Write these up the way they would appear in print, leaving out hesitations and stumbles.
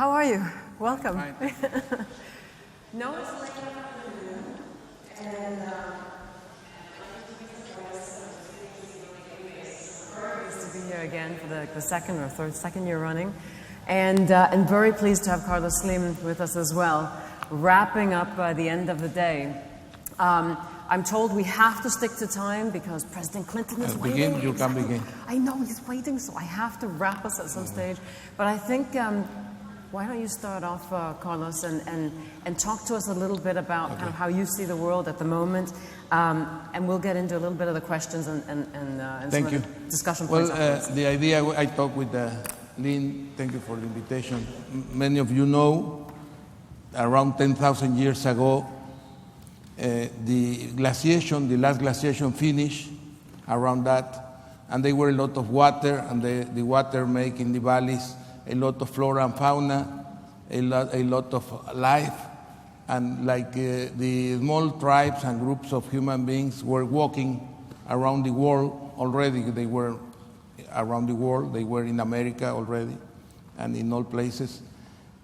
How are you? Welcome. Fine. No, it's late afternoon, and pleased to be here again for the second year running, and very pleased to have Carlos Slim with us as well, wrapping up by the end of the day. I'm told we have to stick to time because President Clinton is waiting. You can begin. I know he's waiting, so I have to wrap us at some stage. But I think, why don't you start off, Carlos, and talk to us a little bit about kind of how you see the world at the moment, and we'll get into a little bit of the questions and some of the discussion points. Well, the idea, I talked with Lynn, thank you for the invitation. Many of you know, around 10,000 years ago, the last glaciation finished around that, and there were a lot of water, and the water make in the valleys a lot of flora and fauna, a lot of life, and like the small tribes and groups of human beings were walking around the world already. They were around the world, they were in America already, and in all places.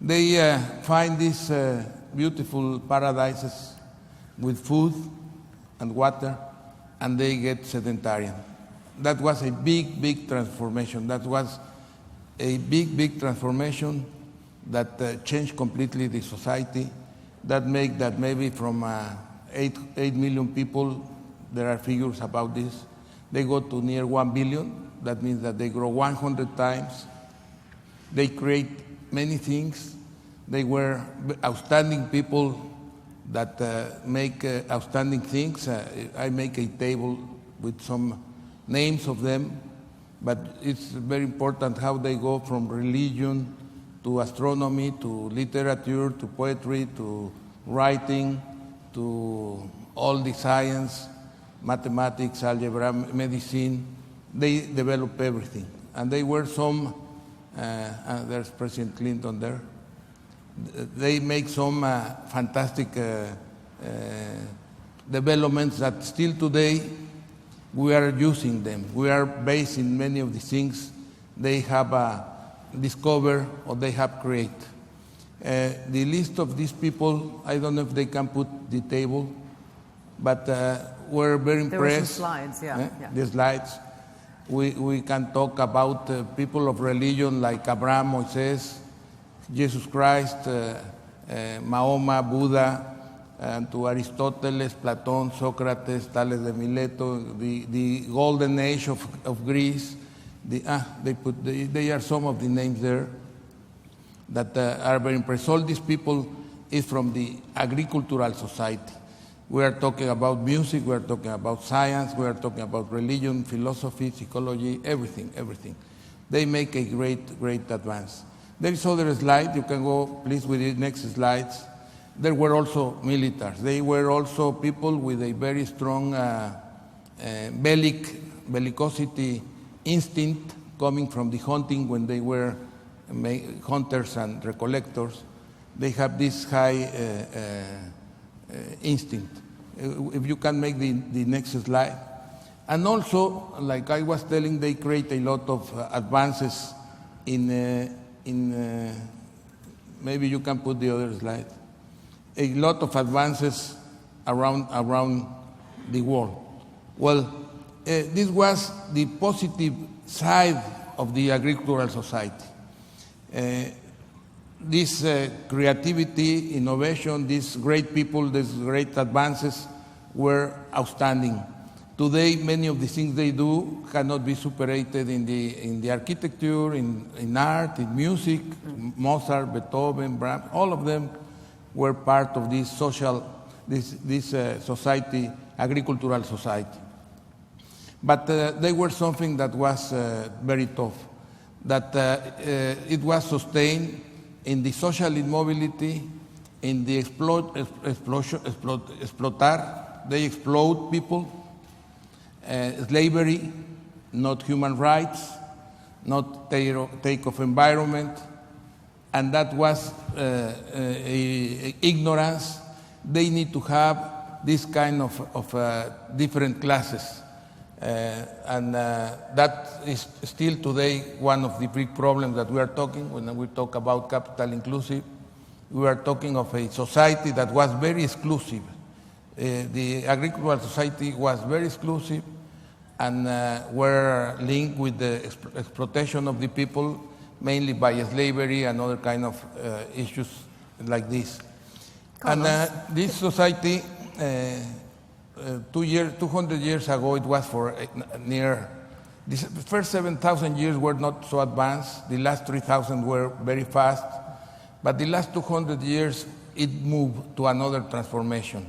They find these beautiful paradises with food and water, and they get sedentarian. That was a big transformation. That was a big transformation that changed completely the society. That make that maybe from 8 million people, there are figures about this, they go to near 1 billion. That means that they grow 100 times. They create many things. They were outstanding people that make outstanding things. I make a table with some names of them, but it's very important how they go from religion to astronomy, to literature, to poetry, to writing, to all the science, mathematics, algebra, medicine. They develop everything. And they were some, there's President Clinton there, they make some fantastic developments that still today we are using them. We are based in many of the things they have discovered or they have created. The list of these people, I don't know if they can put the table, but we're very impressed. There were some slides, yeah. The slides. We can talk about people of religion like Abraham, Moses, Jesus Christ, Mahoma, Buddha, and to Aristoteles, Platon, Socrates, Tales de Mileto, the golden age of Greece. They are some of the names there that are very impressive. All these people is from the agricultural society. We are talking about music, we are talking about science, we are talking about religion, philosophy, psychology, everything. They make a great advance. There is other slide. You can go, please, with the next slides. There were also militaries. They were also people with a very strong bellicosity instinct coming from the hunting when they were hunters and recollectors. They have this high instinct. If you can make the next slide. And also, like I was telling, they create a lot of advances in maybe you can put the other slide. A lot of advances around the world. Well, this was the positive side of the agricultural society. This creativity, innovation, these great people, these great advances were outstanding. Today, many of the things they do cannot be superated in the architecture, in art, in music. Mozart, Beethoven, Brahms, all of them were part of this society, agricultural society. But they were something that was very tough, that it was sustained in the social immobility, in the explotar, they exploit people, slavery, not human rights, not take of environment, and that was ignorance. They need to have this kind of different classes. That is still today one of the big problems that we are talking when we talk about capital inclusive. We are talking of a society that was very exclusive. The agricultural society was very exclusive and were linked with the exploitation of the people, mainly by slavery and other kind of issues like this. And this society, 200 years ago, it was for near, the first 7,000 years were not so advanced, the last 3,000 were very fast, but the last 200 years, it moved to another transformation.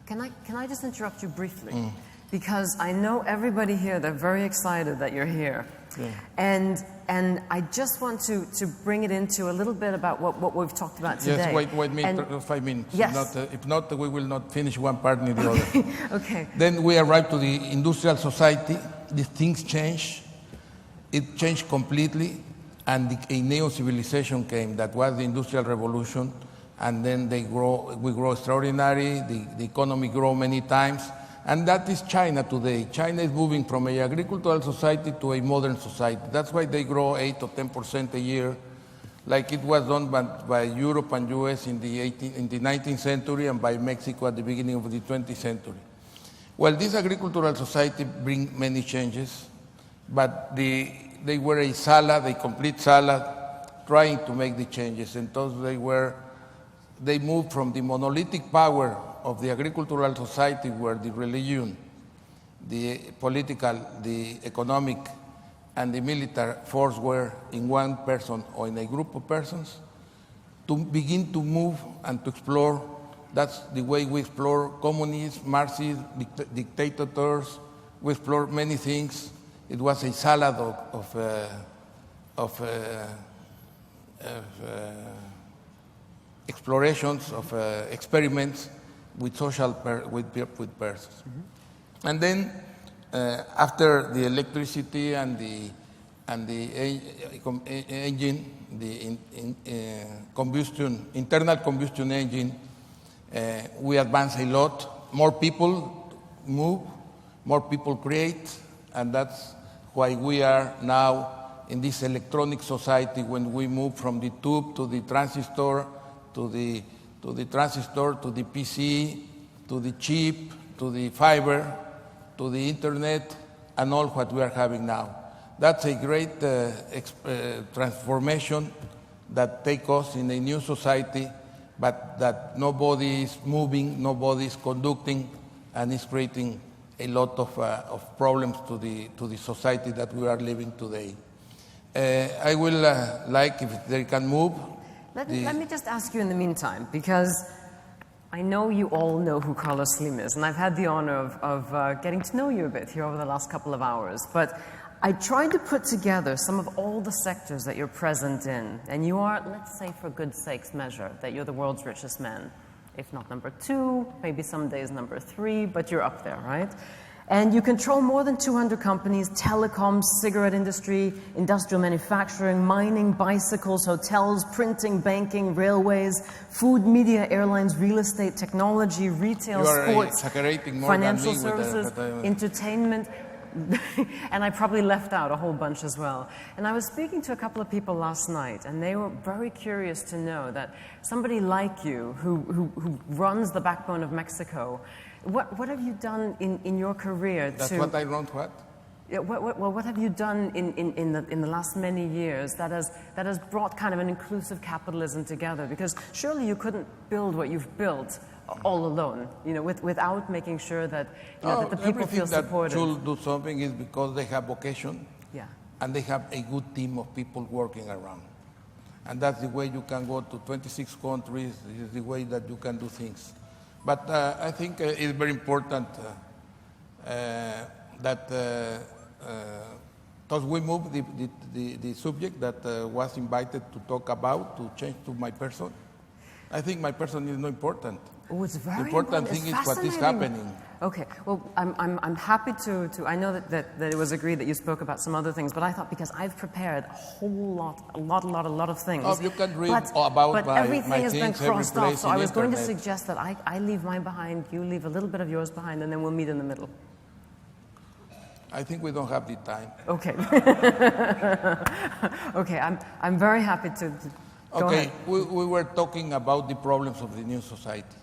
Can I just interrupt you briefly? Because I know everybody here, they're very excited that you're here. Yeah. And I just want to bring it into a little bit about what we've talked about today. Yes, wait 5 minutes. Yes. If not, we will not finish one part nor the other. Okay. Then we arrived to the industrial society. These things changed. It changed completely, and a neo-civilization came. That was the Industrial Revolution, and then we grow extraordinary. The economy grew many times. And that is China today. China is moving from an agricultural society to a modern society. That's why they grow 8 or 10% a year, like it was done by Europe and US in the 19th century and by Mexico at the beginning of the 20th century. Well, this agricultural society brings many changes, but they were a complete salad, trying to make the changes. And thus they moved from the monolithic power of the agricultural society, where the religion, the political, the economic, and the military force were in one person or in a group of persons, to begin to move and to explore. That's the way we explore communists, Marxists, dictators. We explore many things. It was a salad of explorations, of experiments with with persons. Mm-hmm. And then after the electricity and the engine, the internal combustion engine, we advance a lot. More people move, more people create, and that's why we are now in this electronic society, when we move from the tube to the transistor, to the transistor, to the PC, to the chip, to the fiber, to the internet, and all what we are having now. That's a great transformation that takes us in a new society, but that nobody is moving, nobody is conducting, and is creating a lot of problems to the society that we are living today. I will like if they can move. Let me just ask you in the meantime, because I know you all know who Carlos Slim is, and I've had the honor of getting to know you a bit here over the last couple of hours. But I tried to put together some of all the sectors that you're present in, and you are, let's say for good sake's measure, that you're the world's richest man. If not number 2, maybe some days number 3, but you're up there, right? And you control more than 200 companies: telecoms, cigarette industry, industrial manufacturing, mining, bicycles, hotels, printing, banking, railways, food, media, airlines, real estate, technology, retail, sports, financial services, entertainment. And I probably left out a whole bunch as well. And I was speaking to a couple of people last night, and they were very curious to know that somebody like you, who runs the backbone of Mexico, what have you done in your career That's what I wrote, what? Yeah, what have you done in the last many years that has brought kind of an inclusive capitalism together? Because surely you couldn't build what you've built all alone, without making sure that, that the people feel supported. Everything that should do something is because they have vocation, yeah, and they have a good team of people working around. And that's the way you can go to 26 countries, is the way that you can do things. But I think it's very important that because we move the subject that was invited to talk about, to change to my person. I think my person is not important. Oh, it's very important thing is what is happening. Okay, well, I'm happy to I know that it was agreed that you spoke about some other things, but I thought, because I've prepared a lot of things. Oh, you can read about but everything my has been things, crossed off, so I was going to internet. suggest that I leave mine behind, you leave a little bit of yours behind, and then we'll meet in the middle. I think we don't have the time. Okay. Okay, I'm very happy to go Okay, ahead. we were talking about the problems of the new society.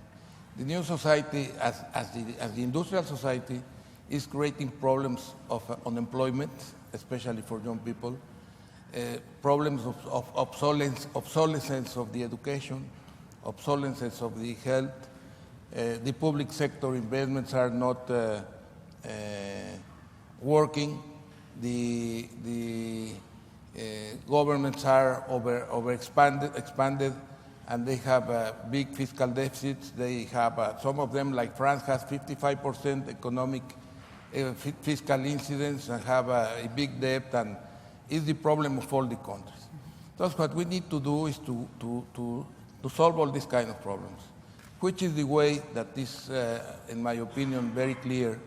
The new society, as the industrial society, is creating problems of unemployment, especially for young people, problems of obsolescence of the education, obsolescence of the health. The public sector investments are not working. The governments are expanded, and they have big fiscal deficits. They have some of them, like France, has 55% economic fiscal incidence and have a big debt, and is the problem of all the countries. So what we need to do is to solve all these kind of problems, which is the way that is, in my opinion, very clear,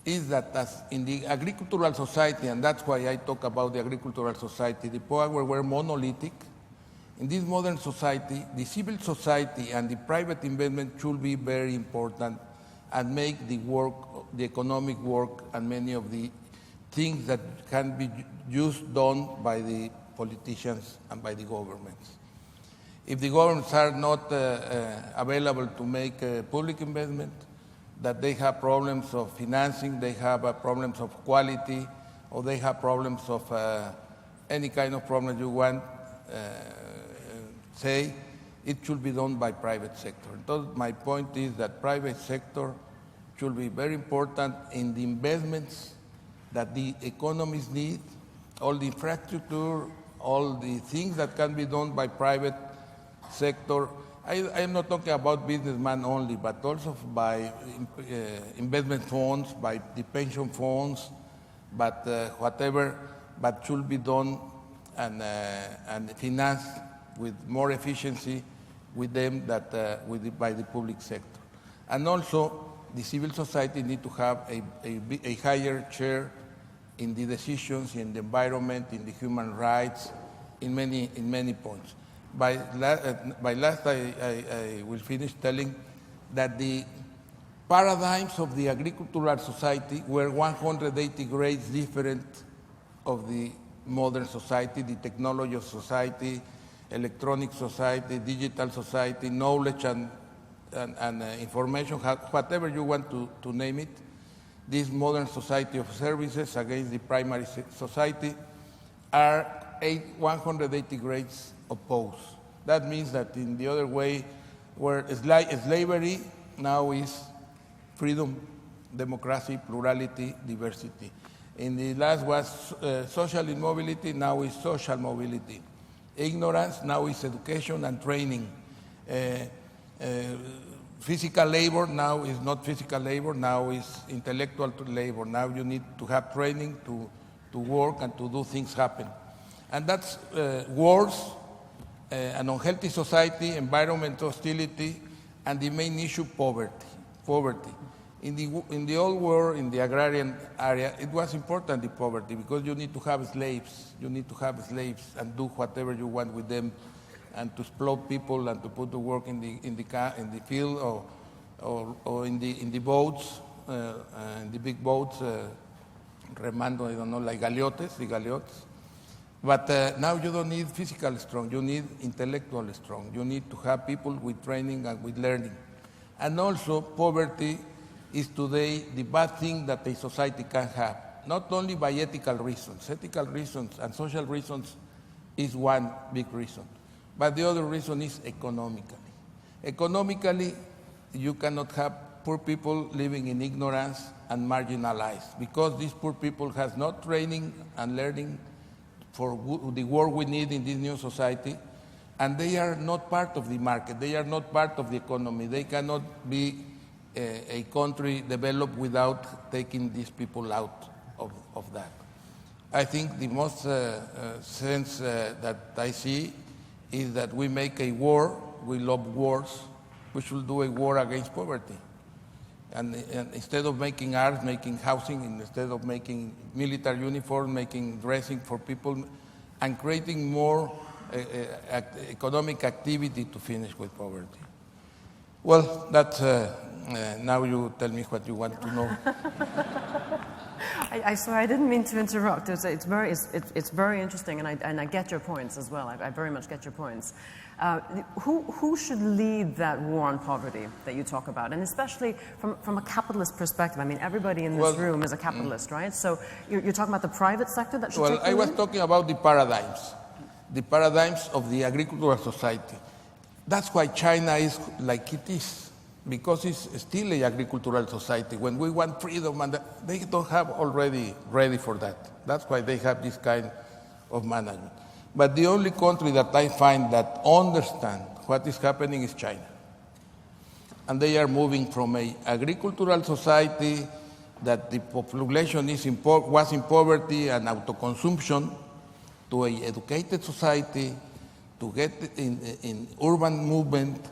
is that as in the agricultural society, and that's why I talk about the agricultural society, the power were monolithic. In this modern society, the civil society and the private investment should be very important and make the work, the economic work, and many of the things that can be done by the politicians and by the governments. If the governments are not available to make public investment, that they have problems of financing, they have problems of quality, or they have problems of any kind of problem you want, say, it should be done by private sector. So my point is that private sector should be very important in the investments that the economies need, all the infrastructure, all the things that can be done by private sector. I am not talking about businessmen only, but also by investment funds, by the pension funds, but whatever, but should be done and financed with more efficiency with them that by the public sector. And also, the civil society need to have a higher share in the decisions, in the environment, in the human rights, in many points. By last, I will finish telling that the paradigms of the agricultural society were 180 grades different of the modern society, the technology of society, electronic society, digital society, knowledge and information, whatever you want to name it. This modern society of services against the primary society are 180 grades opposed. That means that in the other way, where slavery now is freedom, democracy, plurality, diversity. In the last was social immobility, now is social mobility. Ignorance, now is education and training. Physical labor now is not physical labor, now is intellectual labor. Now you need to have training to work and to do things happen. And that's wars, an unhealthy society, environment hostility, and the main issue, poverty. In the old world, in the agrarian area, it was important, the poverty, because you need to have slaves. You need to have slaves and do whatever you want with them, and to exploit people and to put to work in the field or in the boats, in the big boats, remando, I don't know, like galeotes. But now you don't need physical strong, you need intellectual strong. You need to have people with training and with learning. And also, poverty is today the bad thing that a society can have, not only by ethical reasons. Ethical reasons and social reasons is one big reason. But the other reason is economically. Economically, you cannot have poor people living in ignorance and marginalized, because these poor people has not training and learning for the work we need in this new society, and they are not part of the market. They are not part of the economy. They cannot be a country developed without taking these people out of that. I think the most sense that I see is that we make a war. We love wars. We should do a war against poverty. And instead of making arts, making housing, instead of making military uniforms, making dressing for people, and creating more economic activity to finish with poverty. Well, that's, now you tell me what you want to know. I swear I didn't mean to interrupt. It's very interesting, and I get your points as well. I very much get your points. Who should lead that war on poverty that you talk about, and especially from a capitalist perspective? I mean, everybody in this room is a capitalist, right? So you're talking about the private sector that should take the lead? I was talking about the paradigms of the agricultural society. That's why China is like it is, because it's still an agricultural society. When we want freedom, and they don't have already ready for that. That's why they have this kind of management. But the only country that I find that understand what is happening is China. And they are moving from an agricultural society that the population was in poverty and autoconsumption to an educated society, to get in urban movement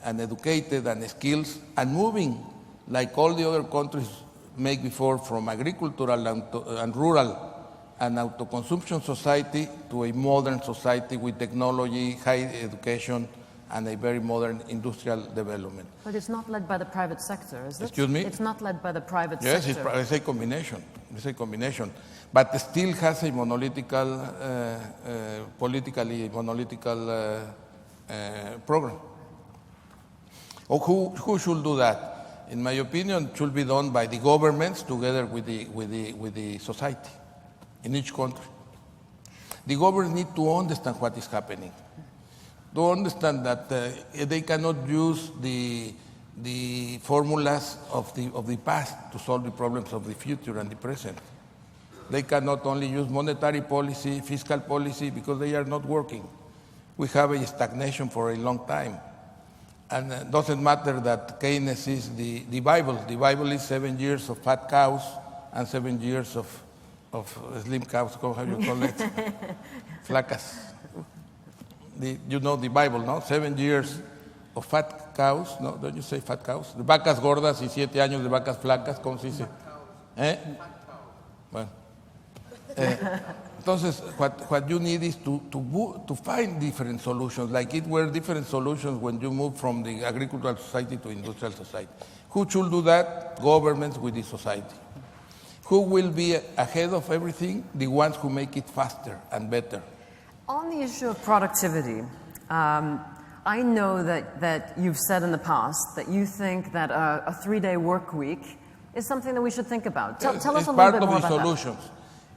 and educated and skills, and moving like all the other countries make before from agricultural and rural and autoconsumption society to a modern society with technology, high education, and a very modern industrial development. But it's not led by the private sector, is it? Excuse me? It's not led by the private sector. Yes, it's a combination. It's a combination. But it still has a politically monolithical program. Who should do that? In my opinion, it should be done by the governments together with the society in each country. The governments need to understand what is happening, to understand that they cannot use the formulas of the past to solve the problems of the future and the present. They cannot only use monetary policy, fiscal policy, because they are not working. We have a stagnation for a long time. And it doesn't matter that Keynes is the Bible. The Bible is 7 years of fat cows and 7 years of slim cows, how you call it? Flacas. You know the Bible, no? 7 years of fat cows, no? Don't you say fat cows? De vacas gordas y 7 años de vacas flacas, ¿cómo se dice? Bueno. Entonces, what you need is to find different solutions, like it were different solutions when you move from the agricultural society to industrial society. Who should do that? Governments with the society. Who will be ahead of everything? The ones who make it faster and better. On the issue of productivity, I know that you've said in the past that you think that a 3-day work week is something that we should think about. Tell us a little bit more about that. It's part of the solutions.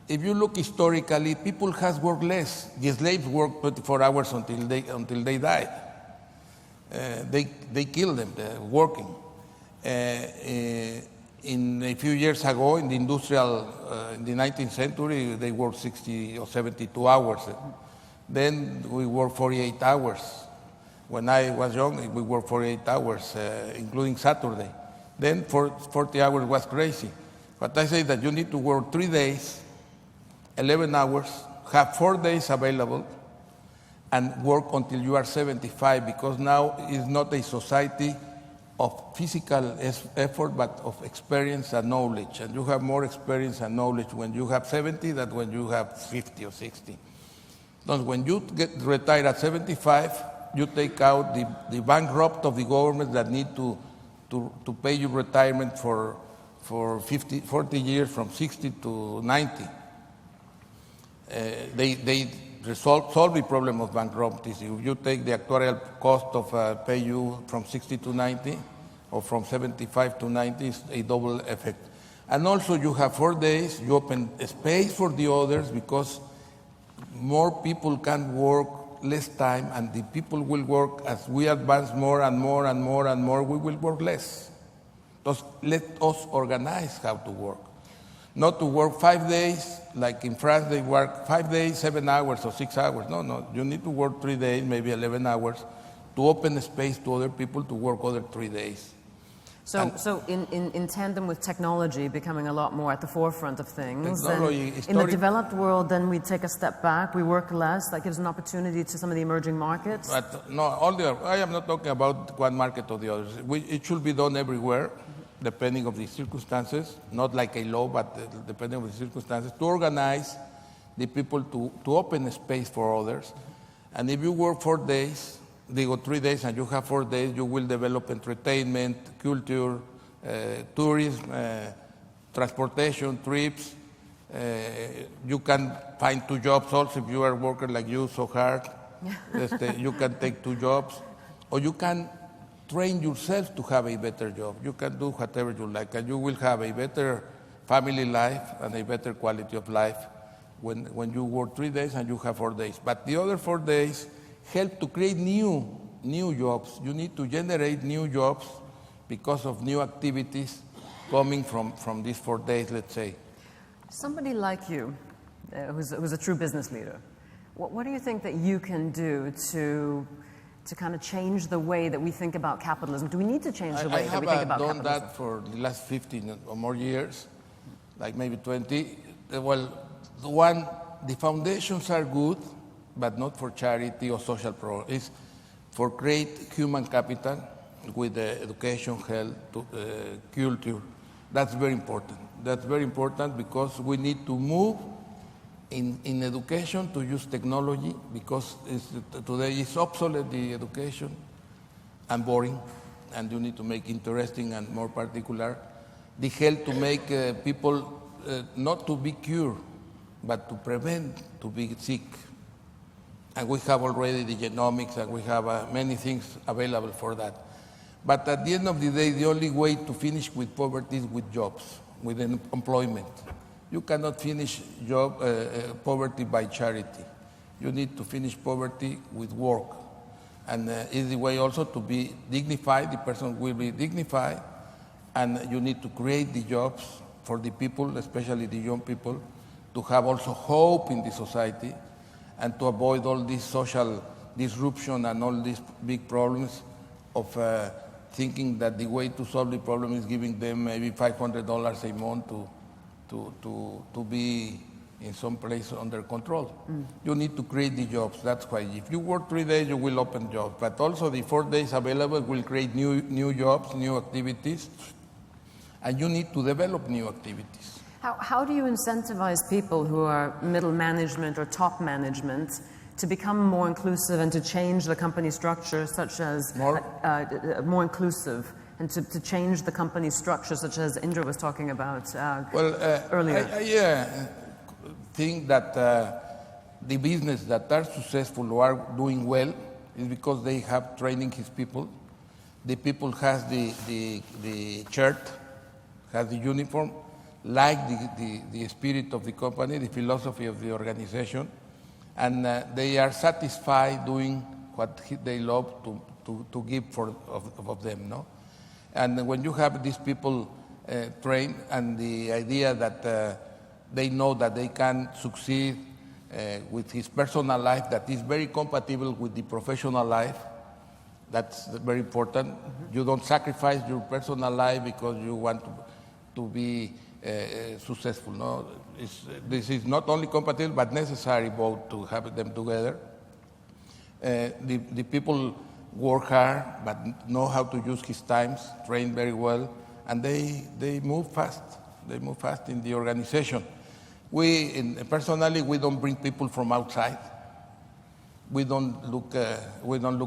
If you look historically, people has worked less. The slaves worked 24 hours until they died. They killed them working. In a few years ago, in the in the 19th century, they worked 60 or 72 hours. Then we worked 48 hours. When I was young, we worked 48 hours, including Saturday. Then 40 hours was crazy. But I say that you need to work 3 days, 11 hours, have 4 days available, and work until you are 75, because now it's not a society of physical effort, but of experience and knowledge. And you have more experience and knowledge when you have 70 than when you have 50 or 60. So when you get retired at 75, you take out the bankrupt of the government that need to pay you retirement for 40 years from 60 to 90. They solve the problem of bankruptcy. If you take the actuarial cost of pay you from 60 to 90 or from 75 to 90, it's a double effect. And also you have 4 days, you open space for the others, because more people can work less time, and the people will work as we advance more and more and more and more, we will work less. Just let us organize how to work. Not to work 5 days, like in France they work 5 days, 7 hours or 6 hours. No, you need to work 3 days, maybe 11 hours, to open space to other people to work other 3 days. So in tandem with technology becoming a lot more at the forefront of things, in the developed world, then we take a step back, we work less, that gives an opportunity to some of the emerging markets? But no, I am not talking about one market or the others. It should be done everywhere, depending on the circumstances, not like a law, but depending on the circumstances, to organize the people to open a space for others. And if you work 4 days, they go 3 days and you have 4 days, you will develop entertainment, culture, tourism, transportation, trips, You can find 2 jobs also if you are working like you so hard. You can take 2 jobs, or you can train yourself to have a better job. You can do whatever you like, and you will have a better family life and a better quality of life when you work 3 days and you have 4 days. But the other 4 days help to create new jobs. You need to generate new jobs because of new activities coming from these 4 days, let's say. Somebody like you, who's a true business leader, what do you think that you can do to kind of change the way that we think about capitalism? Do we need to change the way that we think about capitalism? I have done that for the last 15 or more years, like maybe 20. Well, the foundations are good, but not for charity or social progress. It's for create human capital with education, health, culture. That's very important. That's very important because we need to move in education to use technology, because today it's obsolete, the education, and boring, and you need to make interesting and more particular. The health, to make people not to be cured, but to prevent to be sick. And we have already the genomics, and we have many things available for that. But at the end of the day, the only way to finish with poverty is with jobs, with employment. You cannot finish poverty by charity. You need to finish poverty with work. And it's the way also to be dignified. The person will be dignified, and you need to create the jobs for the people, especially the young people, to have also hope in the society, and to avoid all this social disruption and all these big problems of thinking that the way to solve the problem is giving them maybe $500 a month to be in some place under control. You need to create the jobs. That's why if you work 3 days, you will open jobs. But also the 4 days available will create new jobs, new activities, and you need to develop new activities. How do you incentivize people who are middle management or top management to become more inclusive and to change the company structure, such as more inclusive, and to change the company structure, such as Indra was talking about earlier? I think that the business that are successful or are doing well is because they have training his people. The people has the shirt, has the uniform, like the spirit of the company, the philosophy of the organization, and they are satisfied doing what they love to give of them, no? And when you have these people trained, and the idea that they know that they can succeed with his personal life that is very compatible with the professional life, that's very important. You don't sacrifice your personal life because you want to be successful. No, this is not only compatible but necessary both to have them together. The people work hard but know how to use his times, train very well, and they move fast. They move fast in the organization. Personally, we don't bring people from outside. We don't look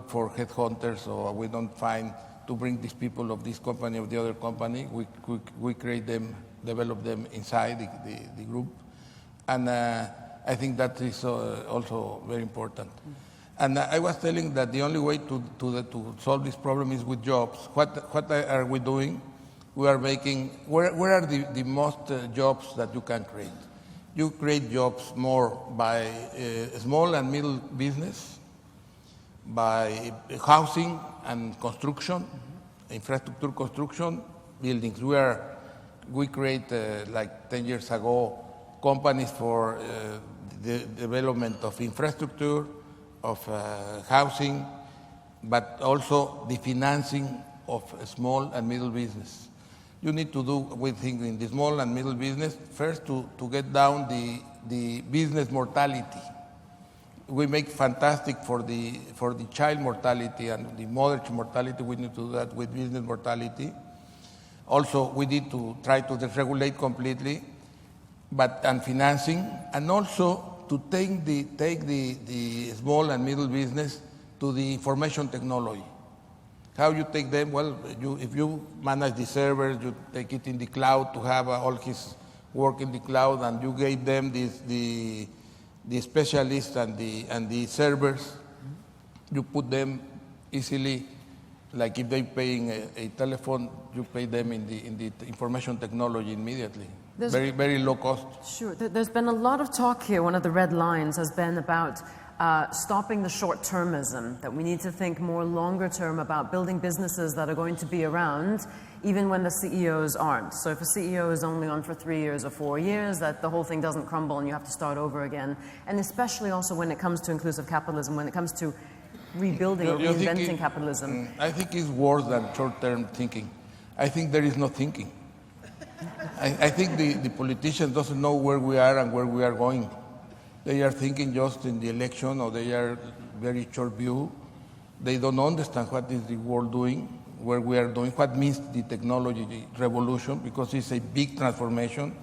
for headhunters, or we don't find to bring these people of this company or the other company. We create them, develop them inside the group, and I think that is also very important. And I was telling that the only way to solve this problem is with jobs. What are we doing? We are making, where are the most jobs that you can create? You create jobs more by small and middle business, by housing and construction, infrastructure construction, buildings. We create, like 10 years ago, companies for the development of infrastructure, of housing, but also the financing of small and middle business. You need to do, we think, in the small and middle business, first to get down the business mortality. We make fantastic for the child mortality and the mother's mortality. We need to do that with business mortality. Also, we need to try to deregulate completely, and financing, and also to take the small and middle business to the information technology. How you take them? Well, if you manage the servers, you take it in the cloud to have all his work in the cloud, and you gave them the specialists and the servers. You put them easily, like if they're paying a telephone, you pay them in the information technology immediately. Very, very low cost. Sure. There's been a lot of talk here. One of the red lines has been about stopping the short-termism, that we need to think more longer term about building businesses that are going to be around even when the CEOs aren't. So if a CEO is only on for 3 years or 4 years, that the whole thing doesn't crumble and you have to start over again. And especially also when it comes to inclusive capitalism, when it comes to rebuilding or reinventing capitalism. I think it's worse than short-term thinking. I think there is no thinking. I think the politicians doesn't know where we are and where we are going. They are thinking just in the election, or they are very short view. They don't understand what is the world doing, where we are doing, what means the technology revolution, because it's a big transformation.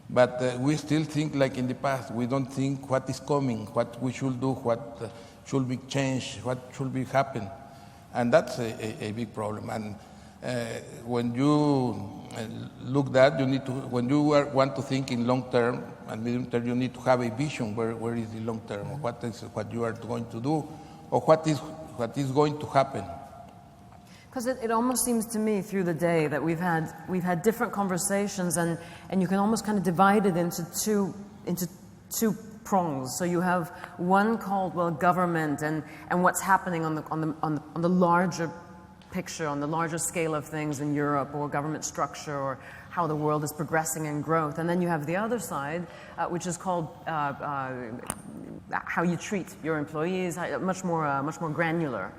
But we still think like in the past. We don't think what is coming, what we should do, what should be changed, what should be happen. And that's a big problem. And when you look that, you need to, when you want to think in long term and medium term, you need to have a vision where is the long term, or what you are going to do, or what is going to happen. Because it almost seems to me through the day that we've had different conversations, and you can almost kind of divide it into two prongs. So you have one called, well, government and what's happening on the larger picture, on the larger scale of things in Europe, or government structure, or how the world is progressing in growth. And then you have the other side, which is called how you treat your employees, much more granular.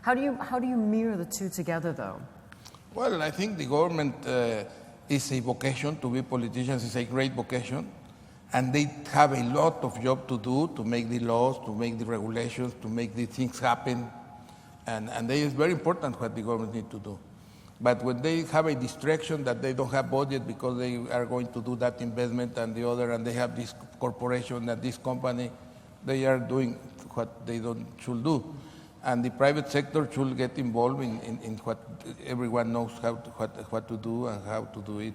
How do you mirror the two together, though? Well, I think the government is a vocation. To be politicians is a great vocation, and they have a lot of job to do, to make the laws, to make the regulations, to make the things happen. And it is very important what the government needs to do. But when they have a distraction that they don't have budget because they are going to do that investment and the other, and they have this corporation and this company, they are doing what they should do. And the private sector should get involved in what everyone knows what to do and how to do it.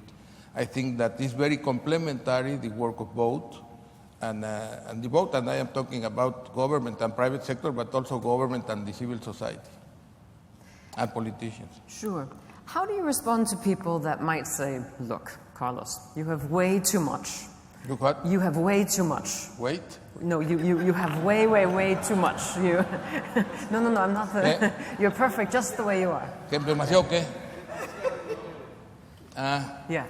I think that is very complementary, the work of both. And the both, and I am talking about government and private sector, but also government and the civil society and politicians. Sure. How do you respond to people that might say, look, Carlos, you have way too much. Look what? You have way too much. Wait? No, you have way too much. No, I'm not. You're perfect just the way you are. ¿Demasiado qué? Yeah.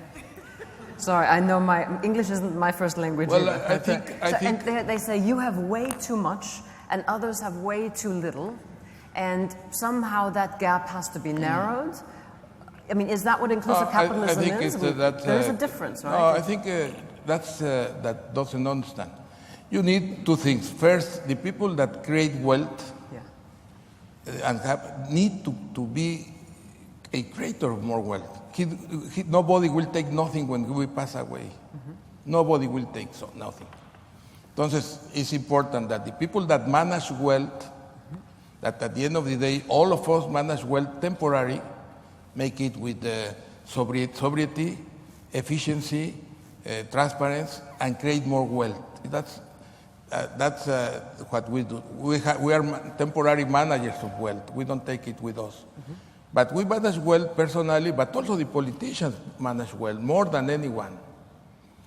Sorry, I know my English isn't my first language. Well, either, I think. And they say you have way too much, and others have way too little, and somehow that gap has to be narrowed. I mean, is that what inclusive capitalism is? There is a difference, right? No, I think that doesn't understand. You need two things. First, the people that create wealth and need to be a creator of more wealth. Nobody will take nothing when we pass away. Mm-hmm. Nobody will take nothing. Entonces, it's important that the people that manage wealth, that at the end of the day, all of us manage wealth temporary, make it with sobriety, efficiency, transparency, and create more wealth. That's what we do. We are temporary managers of wealth. We don't take it with us. Mm-hmm. But we manage wealth personally, but also the politicians manage wealth more than anyone.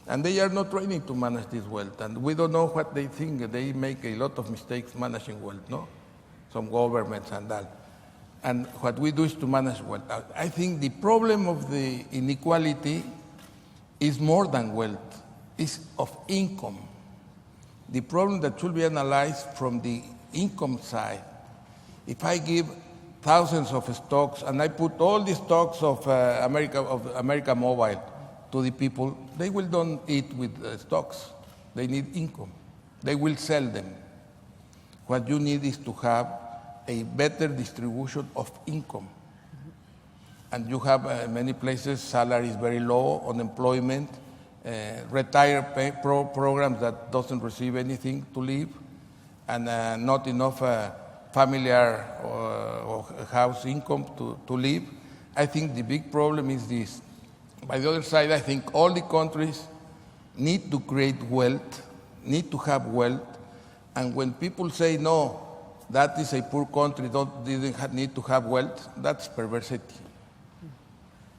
And they are not training to manage this wealth. And we don't know what they think. They make a lot of mistakes managing wealth, no? Some governments and that. And what we do is to manage wealth. I think the problem of the inequality is more than wealth. It's of income. The problem that should be analyzed from the income side. If I give thousands of stocks, and I put all the stocks of America Mobile to the people, they will don't eat with stocks. They need income. They will sell them. What you need is to have a better distribution of income. And you have many places, salaries very low, unemployment, programs that doesn't receive anything to live, and not enough familiar or house income to live. I think the big problem is this. By the other side, I think all the countries need to create wealth, need to have wealth, and when people say, no, that is a poor country, didn't need to have wealth, that's perversity.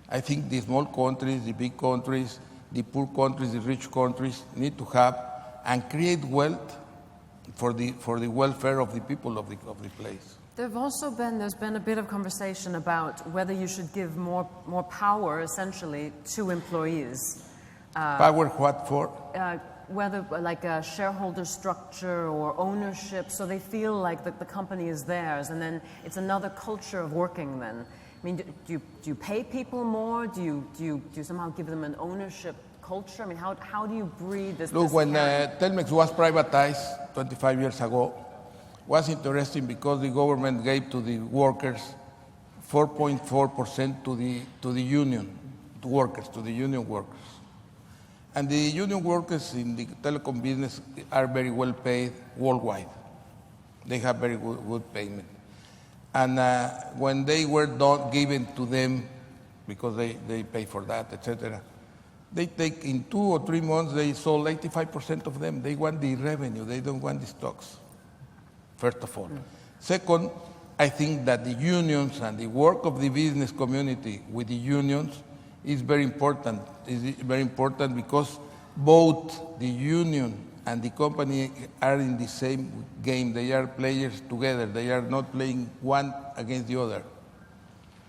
I think the small countries, the big countries, the poor countries, the rich countries need to have and create wealth for the welfare of the people of the place. There's been a bit of conversation about whether you should give more power, essentially, to employees. Power what for? Whether like a shareholder structure or ownership, so they feel like the company is theirs, and then it's another culture of working then. I mean, do you pay people more? Do you somehow give them an ownership culture? I mean, how do you breed this? Look, when Telmex was privatized 25 years ago, was interesting because the government gave to the workers 4.4% to the union workers. And the union workers in the telecom business are very well paid worldwide. They have very good payment. And when they were given to them, because they pay for that, etc., they take in 2 or 3 months, they sold 85% of them. They want the revenue, they don't want the stocks, first of all. Second, I think that the unions and the work of the business community with the unions is very important. Is very important because both the union and the company are in the same game. They are players together. They are not playing one against the other.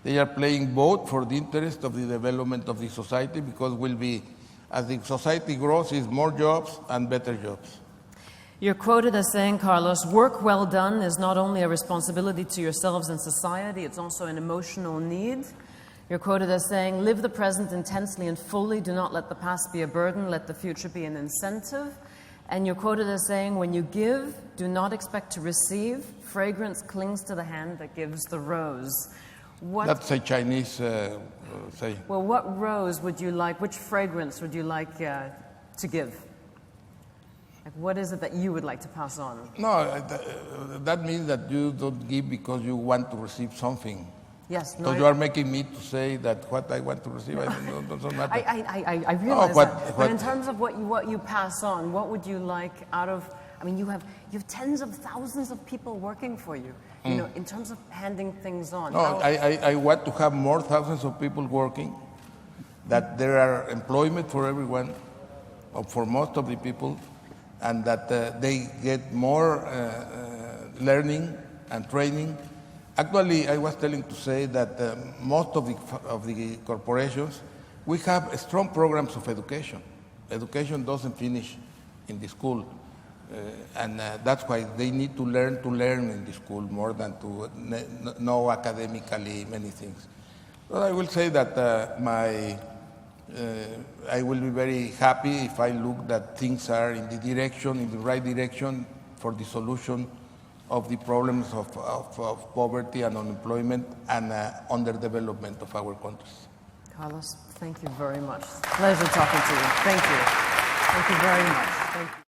They are playing both for the interest of the development of the society, because will be, as the society grows, is more jobs and better jobs. You're quoted as saying, Carlos, work well done is not only a responsibility to yourselves and society, it's also an emotional need. You're quoted as saying, live the present intensely and fully, do not let the past be a burden, let the future be an incentive. And you're quoted as saying, when you give, do not expect to receive, fragrance clings to the hand that gives the rose. That's a Chinese saying. Well, what rose would you like, which fragrance would you like to give? Like, what is it that you would like to pass on? No, that means that you don't give because you want to receive something. Yes. So you are making me to say that what I want to receive, I don't matter. I realize that. But in terms of what you pass on, what would you like out of? I mean, you have tens of thousands of people working for you. You know, in terms of handing things on. No, I want to have more thousands of people working, that there are employment for everyone, or for most of the people, and that they get more learning and training. Actually, I was telling to say that most of the corporations, we have strong programs of education. Education doesn't finish in the school, and that's why they need to learn in the school more than to know academically many things. But I will say that I will be very happy if I look that things are in the right direction for the solution of the problems of poverty and unemployment and underdevelopment of our countries. Carlos, thank you very much. Pleasure talking to you. Thank you. Thank you very much. Thank you.